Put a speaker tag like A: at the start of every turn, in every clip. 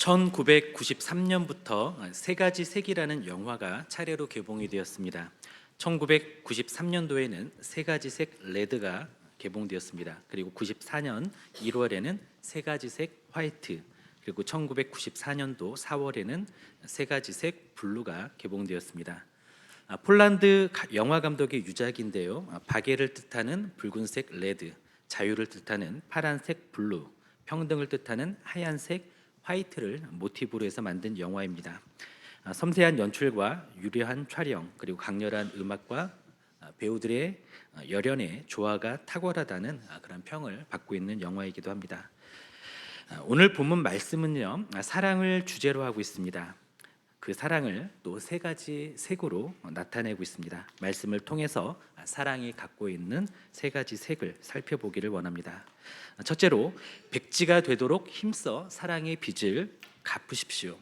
A: 1993년부터 세 가지 색이라는 영화가 차례로 개봉이 되었습니다. 1993년도에는 세 가지 색 레드가 개봉되었습니다. 그리고 94년 1월에는 세 가지 색 화이트, 그리고 1994년도 4월에는 세 가지 색 블루가 개봉되었습니다. 폴란드 영화 감독의 유작인데요. 박애를 뜻하는 붉은색 레드, 자유를 뜻하는 파란색 블루, 평등을 뜻하는 하얀색 화이트를 모티브로 해서 만든 영화입니다. 섬세한 연출과 유려한 촬영, 그리고 강렬한 음악과 배우들의 열연의 조화가 탁월하다는 그런 평을 받고 있는 영화이기도 합니다. 오늘 본문 말씀은요, 사랑을 주제로 하고 있습니다. 그 사랑을 또 세 가지 색으로 나타내고 있습니다. 말씀을 통해서 사랑이 갖고 있는 세 가지 색을 살펴보기를 원합니다. 첫째로, 백지가 되도록 힘써 사랑의 빚을 갚으십시오.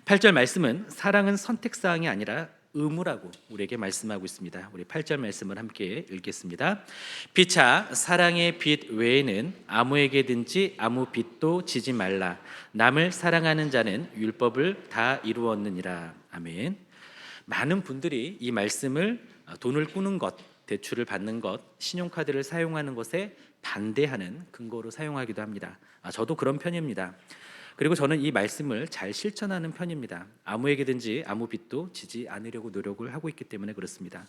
A: 8절 말씀은 사랑은 선택사항이 아니라 의무라고 우리에게 말씀하고 있습니다. 우리 8절 말씀을 함께 읽겠습니다. 피차 사랑의 빚 외에는 아무에게든지 아무 빚도 지지 말라. 남을 사랑하는 자는 율법을 다 이루었느니라. 아멘. 많은 분들이 이 말씀을 돈을 꾸는 것, 대출을 받는 것, 신용카드를 사용하는 것에 반대하는 근거로 사용하기도 합니다. 저도 그런 편입니다. 그리고 저는 이 말씀을 잘 실천하는 편입니다. 아무에게든지 아무 빚도 지지 않으려고 노력을 하고 있기 때문에 그렇습니다.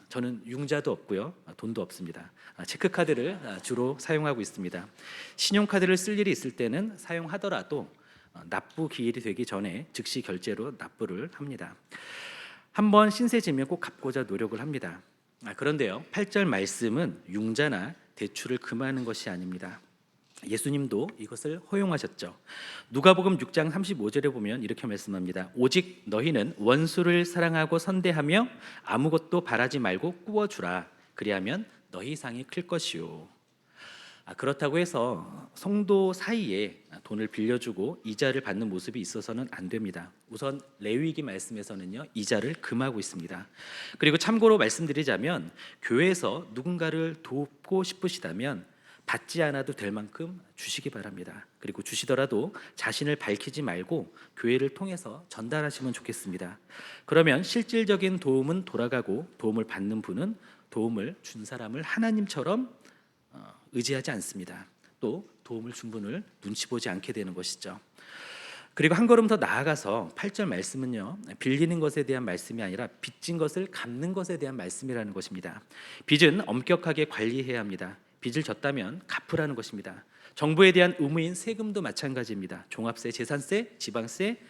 A: 저는 융자도 없고요, 돈도 없습니다. 체크카드를 주로 사용하고 있습니다. 신용카드를 쓸 일이 있을 때는 사용하더라도 납부 기일이 되기 전에 즉시 결제로 납부를 합니다. 한번 신세 지면 꼭 갚고자 노력을 합니다. 그런데요, 8절 말씀은 융자나 대출을 금하는 것이 아닙니다. 예수님도 이것을 허용하셨죠. 누가복음 6장 35절에 보면 이렇게 말씀합니다. 오직 너희는 원수를 사랑하고 선대하며 아무것도 바라지 말고 꾸어주라. 그리하면 너희 상이 클 것이요. 그렇다고 해서 성도 사이에 돈을 빌려주고 이자를 받는 모습이 있어서는 안 됩니다. 우선 레위기 말씀에서는요, 이자를 금하고 있습니다. 그리고 참고로 말씀드리자면, 교회에서 누군가를 돕고 싶으시다면 받지 않아도 될 만큼 주시기 바랍니다. 그리고 주시더라도 자신을 밝히지 말고 교회를 통해서 전달하시면 좋겠습니다. 그러면 실질적인 도움은 돌아가고, 도움을 받는 분은 도움을 준 사람을 하나님처럼 의지하지 않습니다. 또 도움을 준 분을 눈치 보지 않게 되는 것이죠. 그리고 한 걸음 더 나아가서 8절 말씀은요, 빌리는 것에 대한 말씀이 아니라 빚진 것을 갚는 것에 대한 말씀이라는 것입니다. 빚은 엄격하게 관리해야 합니다. 빚을 졌다면 갚으라는 것입니다. 정부에 대한 의무인 세금도 마찬가지입니다. 종합세, 재산세, 지방세,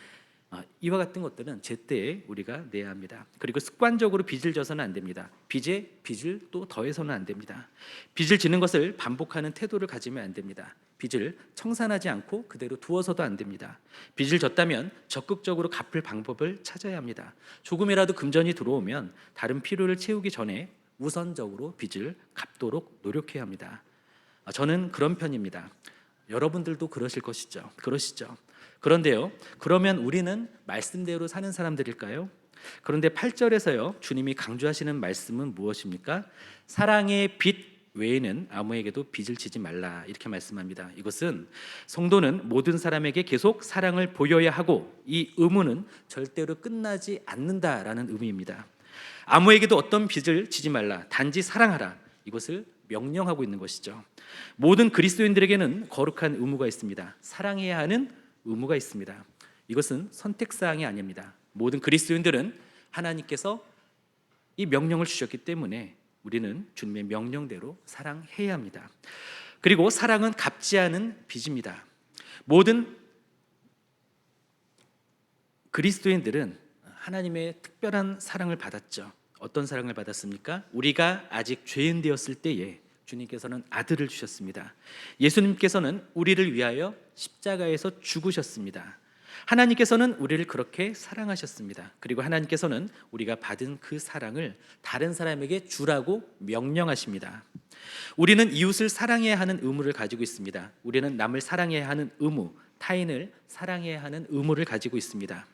A: 이와 같은 것들은 제때에 우리가 내야 합니다. 그리고 습관적으로 빚을 져서는 안 됩니다. 빚에 빚을 또 더해서는 안 됩니다. 빚을 지는 것을 반복하는 태도를 가지면 안 됩니다. 빚을 청산하지 않고 그대로 두어서도 안 됩니다. 빚을 졌다면 적극적으로 갚을 방법을 찾아야 합니다. 조금이라도 금전이 들어오면 다른 필요를 채우기 전에 우선적으로 빚을 갚도록 노력해야 합니다. 저는 그런 편입니다. 여러분들도 그러시죠? 그런데요, 그러면 우리는 말씀대로 사는 사람들일까요? 그런데 8절에서요, 주님이 강조하시는 말씀은 무엇입니까? 사랑의 빚 외에는 아무에게도 빚을 지지 말라, 이렇게 말씀합니다. 이것은 성도는 모든 사람에게 계속 사랑을 보여야 하고, 이 의무는 절대로 끝나지 않는다라는 의미입니다. 아무에게도 어떤 빚을 지지 말라, 단지 사랑하라, 이것을 명령하고 있는 것이죠. 모든 그리스도인들에게는 거룩한 의무가 있습니다. 사랑해야 하는 의무가 있습니다. 이것은 선택사항이 아닙니다. 모든 그리스도인들은 하나님께서 이 명령을 주셨기 때문에 우리는 주님의 명령대로 사랑해야 합니다. 그리고 사랑은 갚지 않은 빚입니다. 모든 그리스도인들은 하나님의 특별한 사랑을 받았죠. 어떤 사랑을 받았습니까? 우리가 아직 죄인 되었을 때에 주님께서는 아들을 주셨습니다. 예수님께서는 우리를 위하여 십자가에서 죽으셨습니다. 하나님께서는 우리를 그렇게 사랑하셨습니다. 그리고 하나님께서는 우리가 받은 그 사랑을 다른 사람에게 주라고 명령하십니다. 우리는 이웃을 사랑해야 하는 의무를 가지고 있습니다. 우리는 남을 사랑해야 하는 의무, 타인을 사랑해야 하는 의무를 가지고 있습니다.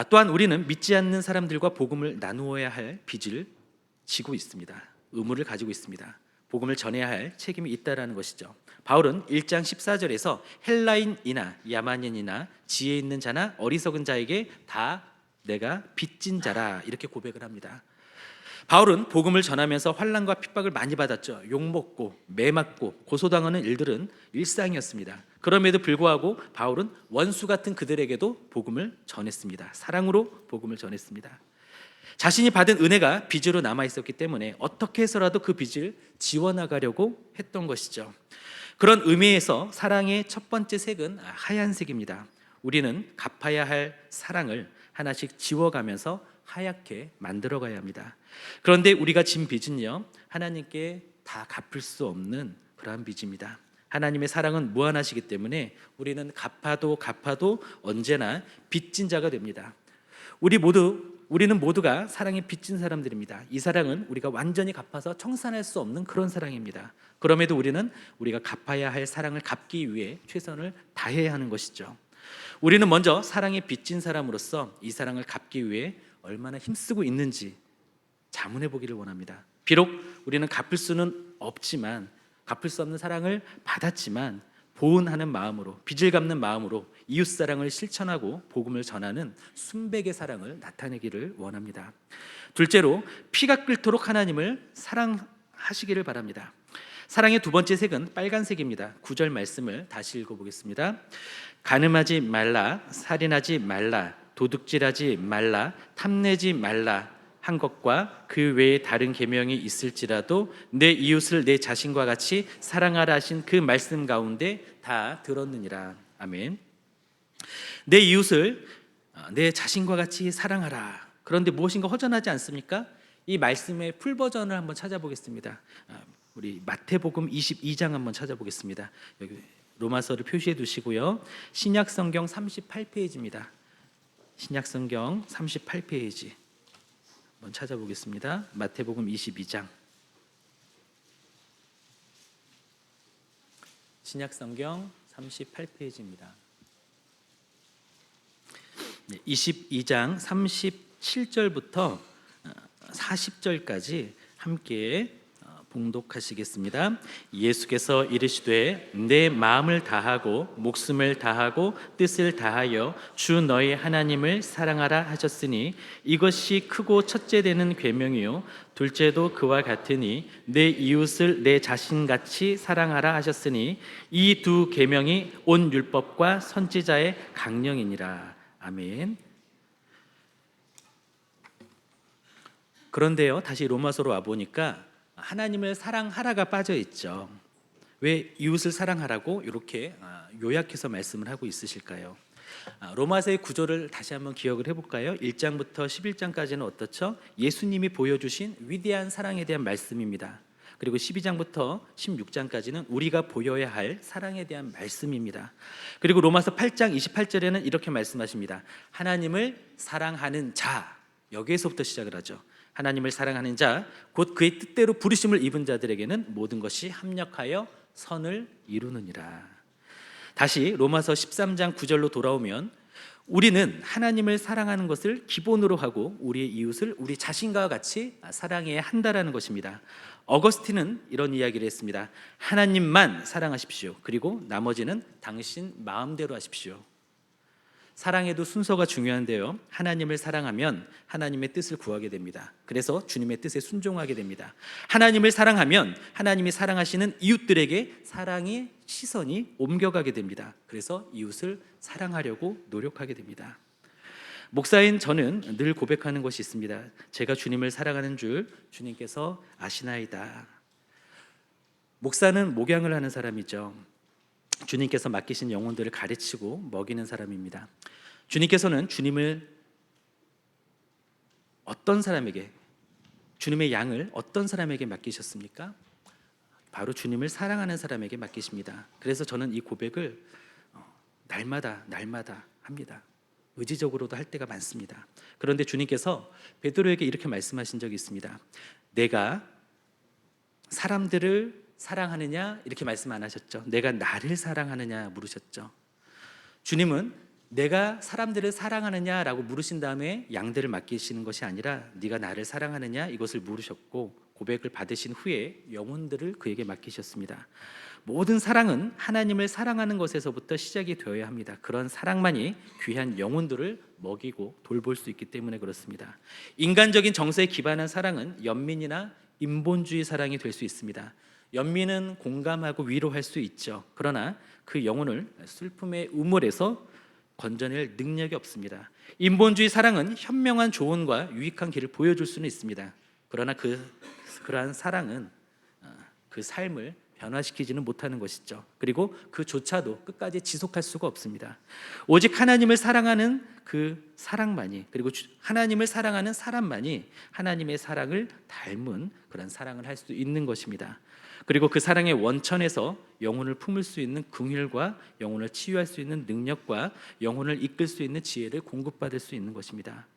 A: 또한 우리는 믿지 않는 사람들과 복음을 나누어야 할 빚을 지고 있습니다. 의무를 가지고 있습니다. 복음을 전해야 할 책임이 있다라는 것이죠. 바울은 1장 14절에서 헬라인이나 야만인이나 지혜 있는 자나 어리석은 자에게 다 내가 빚진 자라 이렇게 고백을 합니다. 바울은 복음을 전하면서 환난과 핍박을 많이 받았죠. 욕먹고 매맞고 고소당하는 일들은 일상이었습니다. 그럼에도 불구하고 바울은 원수 같은 그들에게도 복음을 전했습니다. 사랑으로 복음을 전했습니다. 자신이 받은 은혜가 빚으로 남아 있었기 때문에 어떻게 해서라도 그 빚을 지워나가려고 했던 것이죠. 그런 의미에서 사랑의 첫 번째 색은 하얀색입니다. 우리는 갚아야 할 사랑을 하나씩 지워가면서 하얗게 만들어가야 합니다. 그런데 우리가 진 빚은요, 하나님께 다 갚을 수 없는 그러한 빚입니다. 하나님의 사랑은 무한하시기 때문에 우리는 갚아도 언제나 빚진 자가 됩니다. 우리는 모두가 사랑에 빚진 사람들입니다. 이 사랑은 우리가 완전히 갚아서 청산할 수 없는 그런 사랑입니다. 그럼에도 우리는 우리가 갚아야 할 사랑을 갚기 위해 최선을 다해야 하는 것이죠. 우리는 먼저 사랑에 빚진 사람으로서 이 사랑을 갚기 위해 얼마나 힘쓰고 있는지 자문해 보기를 원합니다. 비록 우리는 갚을 수는 없지만, 갚을 수 없는 사랑을 받았지만 보은하는 마음으로, 빚을 갚는 마음으로 이웃사랑을 실천하고 복음을 전하는 순백의 사랑을 나타내기를 원합니다. 둘째로, 피가 끓도록 하나님을 사랑하시기를 바랍니다. 사랑의 두 번째 색은 빨간색입니다. 9절 말씀을 다시 읽어보겠습니다. 간음하지 말라, 살인하지 말라, 도둑질하지 말라, 탐내지 말라 한 것과 그 외에 다른 계명이 있을지라도 내 이웃을 내 자신과 같이 사랑하라 하신 그 말씀 가운데 다 들었느니라. 아멘. 내 이웃을 내 자신과 같이 사랑하라. 그런데 무엇인가 허전하지 않습니까? 이 말씀의 풀 버전을 한번 찾아보겠습니다. 우리 마태복음 22장 한번 찾아보겠습니다. 여기 로마서를 표시해 두시고요. 신약성경 38페이지입니다. 신약성경 38페이지 한번 찾아보겠습니다. 마태복음 22장. 신약성경 38페이지입니다. 22장 37절부터 40절까지 함께 봉독하시겠습니다. 예수께서 이르시되 내 마음을 다하고 목숨을 다하고 뜻을 다하여 주 너희 하나님을 사랑하라 하셨으니 이것이 크고 첫째 되는 계명이요 둘째도 그와 같으니 내 이웃을 내 자신같이 사랑하라 하셨으니 이 두 계명이 온 율법과 선지자의 강령이니라. 아멘. 그런데요, 다시 로마서로 와 보니까 하나님을 사랑하라가 빠져 있죠. 왜 이웃을 사랑하라고 이렇게 요약해서 말씀을 하고 있으실까요? 로마서의 구조를 다시 한번 기억을 해볼까요? 1장부터 11장까지는 어떻죠? 예수님이 보여주신 위대한 사랑에 대한 말씀입니다. 그리고 12장부터 16장까지는 우리가 보여야 할 사랑에 대한 말씀입니다. 그리고 로마서 8장 28절에는 이렇게 말씀하십니다. 하나님을 사랑하는 자, 여기에서부터 시작을 하죠. 하나님을 사랑하는 자, 곧 그의 뜻대로 부르심을 입은 자들에게는 모든 것이 합력하여 선을 이루느니라. 다시 로마서 13장 9절로 돌아오면 우리는 하나님을 사랑하는 것을 기본으로 하고 우리의 이웃을 우리 자신과 같이 사랑해야 한다라는 것입니다. 어거스틴은 이런 이야기를 했습니다. 하나님만 사랑하십시오. 그리고 나머지는 당신 마음대로 하십시오. 사랑에도 순서가 중요한데요, 하나님을 사랑하면 하나님의 뜻을 구하게 됩니다. 그래서 주님의 뜻에 순종하게 됩니다. 하나님을 사랑하면 하나님이 사랑하시는 이웃들에게 사랑의 시선이 옮겨가게 됩니다. 그래서 이웃을 사랑하려고 노력하게 됩니다. 목사인 저는 늘 고백하는 것이 있습니다. 제가 주님을 사랑하는 줄 주님께서 아시나이다. 목사는 목양을 하는 사람이죠. 주님께서 맡기신 영혼들을 가르치고 먹이는 사람입니다. 주님께서는 주님을 어떤 사람에게, 주님의 양을 어떤 사람에게 맡기셨습니까? 바로 주님을 사랑하는 사람에게 맡기십니다. 그래서 저는 이 고백을 날마다 합니다. 의지적으로도 할 때가 많습니다. 그런데 주님께서 베드로에게 이렇게 말씀하신 적이 있습니다. 내가 사람들을 사랑하느냐 이렇게 말씀 안 하셨죠. 내가 나를 사랑하느냐 물으셨죠. 주님은 내가 사람들을 사랑하느냐라고 물으신 다음에 양들을 맡기시는 것이 아니라 네가 나를 사랑하느냐 이것을 물으셨고 고백을 받으신 후에 영혼들을 그에게 맡기셨습니다. 모든 사랑은 하나님을 사랑하는 것에서부터 시작이 되어야 합니다. 그런 사랑만이 귀한 영혼들을 먹이고 돌볼 수 있기 때문에 그렇습니다. 인간적인 정서에 기반한 사랑은 연민이나 인본주의 사랑이 될 수 있습니다. 연민은 공감하고 위로할 수 있죠. 그러나 그 영혼을 슬픔의 우물에서 건져낼 능력이 없습니다. 인본주의 사랑은 현명한 조언과 유익한 길을 보여줄 수는 있습니다. 그러나 그러한 사랑은 그 삶을 변화시키지는 못하는 것이죠. 그리고 그조차도 끝까지 지속할 수가 없습니다. 오직 하나님을 사랑하는 그 사랑만이, 그리고 하나님을 사랑하는 사람만이 하나님의 사랑을 닮은 그런 사랑을 할 수 있는 것입니다. 그리고 그 사랑의 원천에서 영혼을 품을 수 있는 긍휼과 영혼을 치유할 수 있는 능력과 영혼을 이끌 수 있는 지혜를 공급받을 수 있는 것입니다.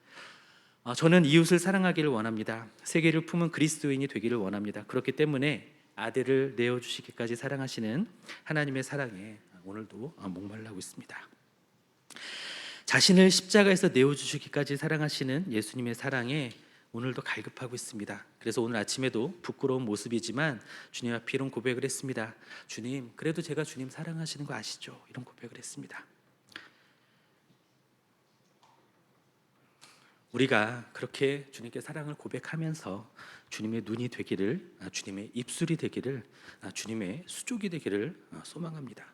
A: 저는 이웃을 사랑하기를 원합니다. 세계를 품은 그리스도인이 되기를 원합니다. 그렇기 때문에 아들을 내어주시기까지 사랑하시는 하나님의 사랑에 오늘도 목말라고 있습니다. 자신을 십자가에서 내어주시기까지 사랑하시는 예수님의 사랑에 오늘도 갈급하고 있습니다. 그래서 오늘 아침에도 부끄러운 모습이지만 주님 앞에 이런 고백을 했습니다. 주님, 그래도 제가 주님 사랑하시는 거 아시죠? 이런 고백을 했습니다. 우리가 그렇게 주님께 사랑을 고백하면서 주님의 눈이 되기를, 주님의 입술이 되기를, 주님의 수족이 되기를 소망합니다.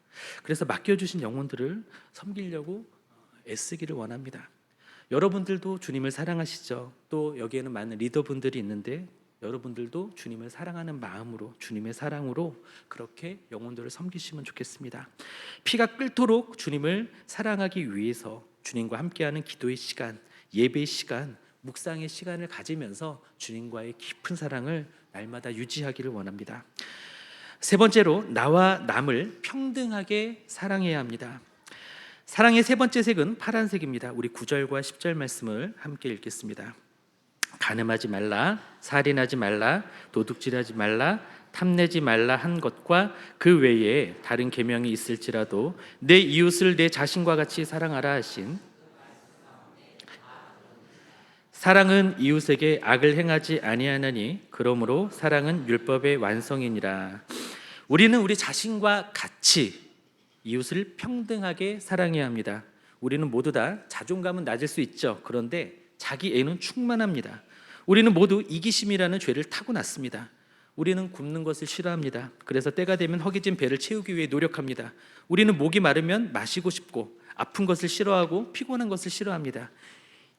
A: 그래서 맡겨주신 영혼들을 섬기려고 애쓰기를 원합니다. 여러분들도 주님을 사랑하시죠? 또 여기에는 많은 리더분들이 있는데 여러분들도 주님을 사랑하는 마음으로, 주님의 사랑으로 그렇게 영혼들을 섬기시면 좋겠습니다. 피가 끓도록 주님을 사랑하기 위해서 주님과 함께하는 기도의 시간, 예배의 시간, 묵상의 시간을 가지면서 주님과의 깊은 사랑을 날마다 유지하기를 원합니다. 세 번째로, 나와 남을 평등하게 사랑해야 합니다. 사랑의 세 번째 색은 파란색입니다. 우리 9절과 10절 말씀을 함께 읽겠습니다. 간음하지 말라, 살인하지 말라, 도둑질하지 말라, 탐내지 말라 한 것과 그 외에 다른 계명이 있을지라도 내 이웃을 내 자신과 같이 사랑하라 하신, 사랑은 이웃에게 악을 행하지 아니하나니 그러므로 사랑은 율법의 완성이니라. 우리는 우리 자신과 같이 이웃을 평등하게 사랑해야 합니다. 우리는 모두 다 자존감은 낮을 수 있죠. 그런데 자기 애는 충만합니다. 우리는 모두 이기심이라는 죄를 타고났습니다. 우리는 굶는 것을 싫어합니다. 그래서 때가 되면 허기진 배를 채우기 위해 노력합니다. 우리는 목이 마르면 마시고 싶고, 아픈 것을 싫어하고 피곤한 것을 싫어합니다.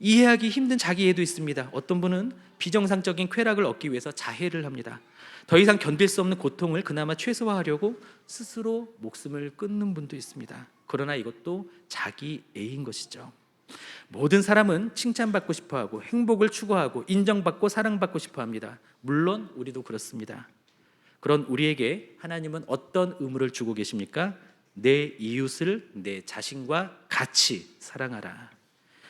A: 이해하기 힘든 자기애도 있습니다. 어떤 분은 비정상적인 쾌락을 얻기 위해서 자해를 합니다. 더 이상 견딜 수 없는 고통을 그나마 최소화하려고 스스로 목숨을 끊는 분도 있습니다. 그러나 이것도 자기애인 것이죠. 모든 사람은 칭찬받고 싶어하고 행복을 추구하고 인정받고 사랑받고 싶어합니다. 물론 우리도 그렇습니다. 그런 우리에게 하나님은 어떤 의무를 주고 계십니까? 내 이웃을 내 자신과 같이 사랑하라.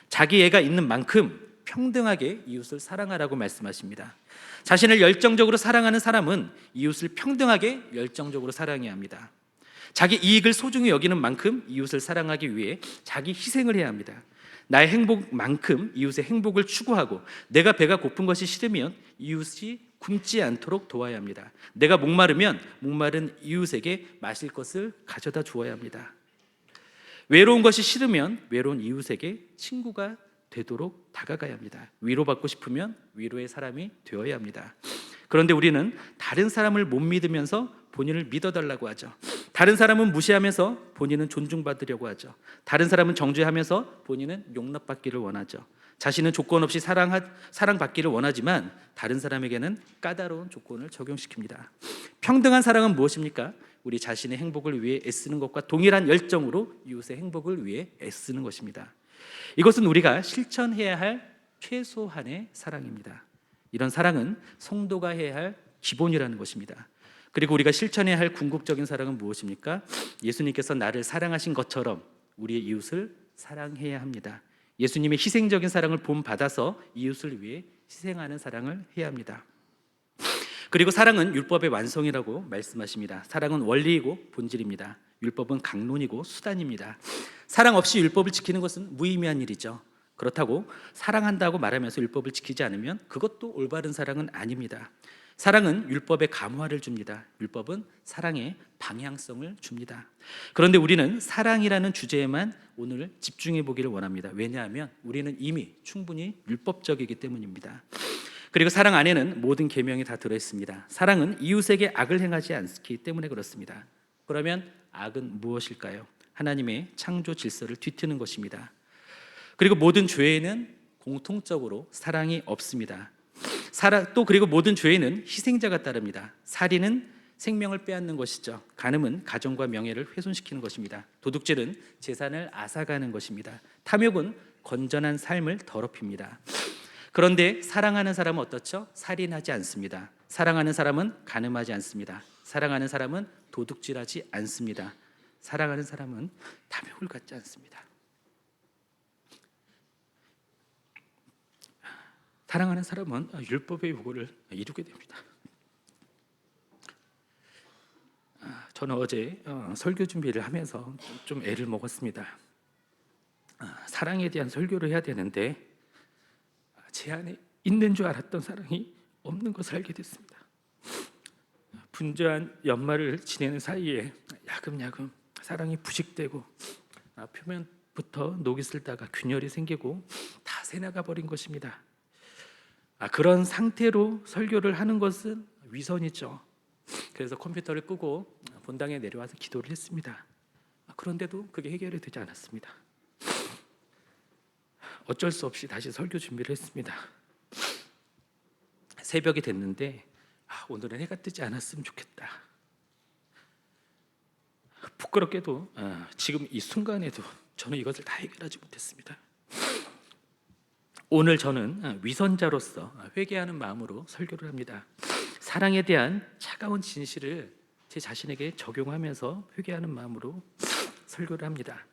A: 자기애가 있는 만큼 평등하게 이웃을 사랑하라고 말씀하십니다. 자신을 열정적으로 사랑하는 사람은 이웃을 평등하게 열정적으로 사랑해야 합니다. 자기 이익을 소중히 여기는 만큼 이웃을 사랑하기 위해 자기 희생을 해야 합니다. 나의 행복만큼 이웃의 행복을 추구하고, 내가 배가 고픈 것이 싫으면 이웃이 굶지 않도록 도와야 합니다. 내가 목마르면 목마른 이웃에게 마실 것을 가져다 주어야 합니다. 외로운 것이 싫으면 외로운 이웃에게 친구가 되도록 다가가야 합니다. 위로받고 싶으면 위로의 사람이 되어야 합니다. 그런데 우리는 다른 사람을 못 믿으면서 본인을 믿어달라고 하죠. 다른 사람은 무시하면서 본인은 존중받으려고 하죠. 다른 사람은 정죄하면서 본인은 용납받기를 원하죠. 자신은 조건 없이 사랑받기를 원하지만 다른 사람에게는 까다로운 조건을 적용시킵니다. 평등한 사랑은 무엇입니까? 우리 자신의 행복을 위해 애쓰는 것과 동일한 열정으로 이웃의 행복을 위해 애쓰는 것입니다. 이것은 우리가 실천해야 할 최소한의 사랑입니다. 이런 사랑은 성도가 해야 할 기본이라는 것입니다. 그리고 우리가 실천해야 할 궁극적인 사랑은 무엇입니까? 예수님께서 나를 사랑하신 것처럼 우리의 이웃을 사랑해야 합니다. 예수님의 희생적인 사랑을 본받아서 이웃을 위해 희생하는 사랑을 해야 합니다. 그리고 사랑은 율법의 완성이라고 말씀하십니다. 사랑은 원리이고 본질입니다. 율법은 강론이고 수단입니다. 사랑 없이 율법을 지키는 것은 무의미한 일이죠. 그렇다고 사랑한다고 말하면서 율법을 지키지 않으면 그것도 올바른 사랑은 아닙니다. 사랑은 율법의 감화를 줍니다. 율법은 사랑의 방향성을 줍니다. 그런데 우리는 사랑이라는 주제에만 오늘 집중해 보기를 원합니다. 왜냐하면 우리는 이미 충분히 율법적이기 때문입니다. 그리고 사랑 안에는 모든 계명이 다 들어있습니다. 사랑은 이웃에게 악을 행하지 않기 때문에 그렇습니다. 그러면 악은 무엇일까요? 하나님의 창조 질서를 뒤트는 것입니다. 그리고 모든 죄에는 공통적으로 사랑이 없습니다. 그리고 모든 죄에는 희생자가 따릅니다. 살인은 생명을 빼앗는 것이죠. 간음은 가정과 명예를 훼손시키는 것입니다. 도둑질은 재산을 앗아가는 것입니다. 탐욕은 건전한 삶을 더럽힙니다. 그런데 사랑하는 사람은 어떻죠? 살인하지 않습니다. 사랑하는 사람은 간음하지 않습니다. 사랑하는 사람은 도둑질하지 않습니다. 사랑하는 사람은 탐욕을 갖지 않습니다. 사랑하는 사람은 율법의 요구를 이루게 됩니다. 저는 어제 설교 준비를 하면서 좀 애를 먹었습니다. 사랑에 대한 설교를 해야 되는데 제 안에 있는 줄 알았던 사랑이 없는 것을 알게 됐습니다. 분주한 연말을 지내는 사이에 야금야금 사랑이 부식되고 표면부터 녹이 슬다가 균열이 생기고 다 새나가 버린 것입니다. 그런 상태로 설교를 하는 것은 위선이죠. 그래서 컴퓨터를 끄고 본당에 내려와서 기도를 했습니다. 그런데도 그게 해결이 되지 않았습니다. 어쩔 수 없이 다시 설교 준비를 했습니다. 새벽이 됐는데 오늘은 해가 뜨지 않았으면 좋겠다. 부끄럽게도 지금 이 순간에도 저는 이것을 다 해결하지 못했습니다. 오늘 저는 위선자로서 회개하는 마음으로 설교를 합니다. 사랑에 대한 차가운 진실을 제 자신에게 적용하면서 회개하는 마음으로 설교를 합니다.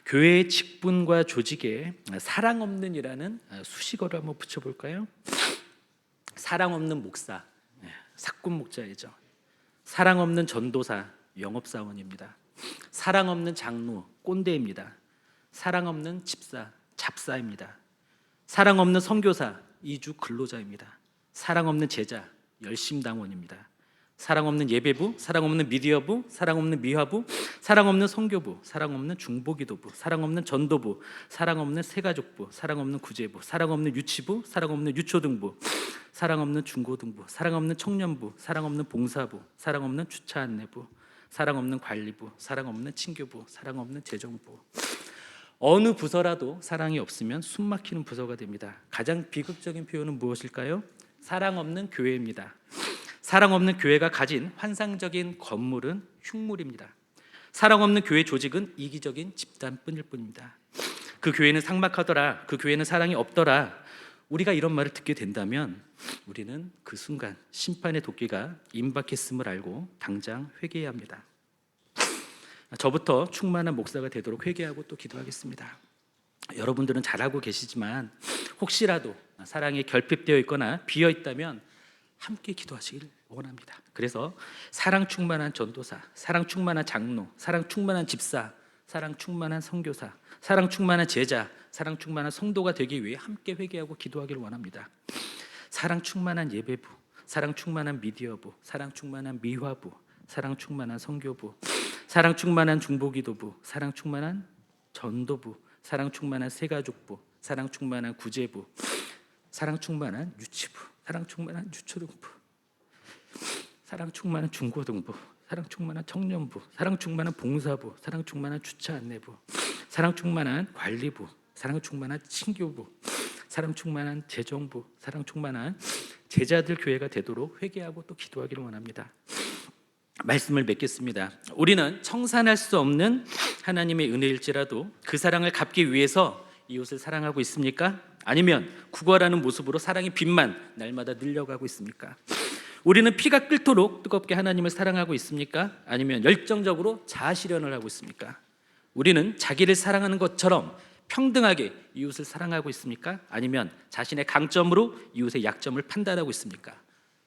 A: 교회의 직분과 조직에 사랑 없는이라는 수식어를 한번 붙여볼까요? 사랑 없는 목사, 사꾼 목자이죠. 사랑 없는 전도사, 영업사원입니다. 사랑 없는 장로, 꼰대입니다. 사랑 없는 집사, 잡사입니다. 사랑 없는 선교사, 이주 근로자입니다. 사랑 없는 제자, 열심당원입니다. 사랑 없는 예배부, 사랑 없는 미디어부, 사랑 없는 미화부, 사랑 없는 선교부, 사랑 없는 중보기도부, 사랑 없는 전도부, 사랑 없는 새가족부, 사랑 없는 구제부, 사랑 없는 유치부, 사랑 없는 유초등부, 사랑 없는 중고등부, 사랑 없는 청년부, 사랑 없는 봉사부, 사랑 없는 주차 안내부, 사랑 없는 관리부, 사랑 없는 친교부, 사랑 없는 재정부. 어느 부서라도 사랑이 없으면 숨막히는 부서가 됩니다. 가장 비극적인 표현은 무엇일까요? 사랑 없는 교회입니다. 사랑 없는 교회가 가진 환상적인 건물은 흉물입니다. 사랑 없는 교회 조직은 이기적인 집단뿐일 뿐입니다. 그 교회는 삭막하더라, 그 교회는 사랑이 없더라, 우리가 이런 말을 듣게 된다면 우리는 그 순간 심판의 도끼가 임박했음을 알고 당장 회개해야 합니다. 저부터 충만한 목사가 되도록 회개하고 또 기도하겠습니다. 여러분들은 잘 알고 계시지만 혹시라도 사랑에 결핍되어 있거나 비어 있다면 함께 기도하시길 원합니다. 그래서 사랑 충만한 전도사, 사랑 충만한 장로, 사랑 충만한 집사, 사랑 충만한 선교사, 사랑 충만한 제자, 사랑 충만한 성도가 되기 위해 함께 회개하고 기도하기를 원합니다. 사랑 충만한 예배부, 사랑 충만한 미디어부, 사랑 충만한 미화부, 사랑 충만한 선교부, 사랑 충만한 중보기도부, 사랑 충만한 전도부, 사랑 충만한 새가족부, 사랑 충만한 구제부, 사랑 충만한 유치부, 사랑 충만한 유초등부, 사랑 충만한 중고등부, 사랑 충만한 청년부, 사랑 충만한 봉사부, 사랑 충만한 주차 안내부, 사랑 충만한 관리부, 사랑 충만한 친교부, 사랑 충만한 재정부, 사랑 충만한 제자들 교회가 되도록 회개하고 또 기도하기를 원합니다. 말씀을 맺겠습니다. 우리는 청산할 수 없는 하나님의 은혜일지라도 그 사랑을 갚기 위해서 이웃을 사랑하고 있습니까? 아니면 구걸하는 모습으로 사랑의 빛만 날마다 늘려가고 있습니까? 우리는 피가 끓도록 뜨겁게 하나님을 사랑하고 있습니까? 아니면 열정적으로 자아 실현을 하고 있습니까? 우리는 자기를 사랑하는 것처럼 평등하게 이웃을 사랑하고 있습니까? 아니면 자신의 강점으로 이웃의 약점을 판단하고 있습니까?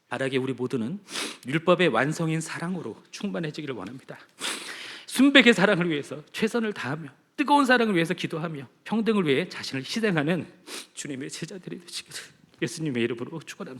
A: 바라게 우리 모두는 율법의 완성인 사랑으로 충만해지기를 원합니다. 순백의 사랑을 위해서 최선을 다하며 뜨거운 사랑을 위해서 기도하며 평등을 위해 자신을 희생하는 주님의 제자들이 되시기를 예수님의 이름으로 축원합니다.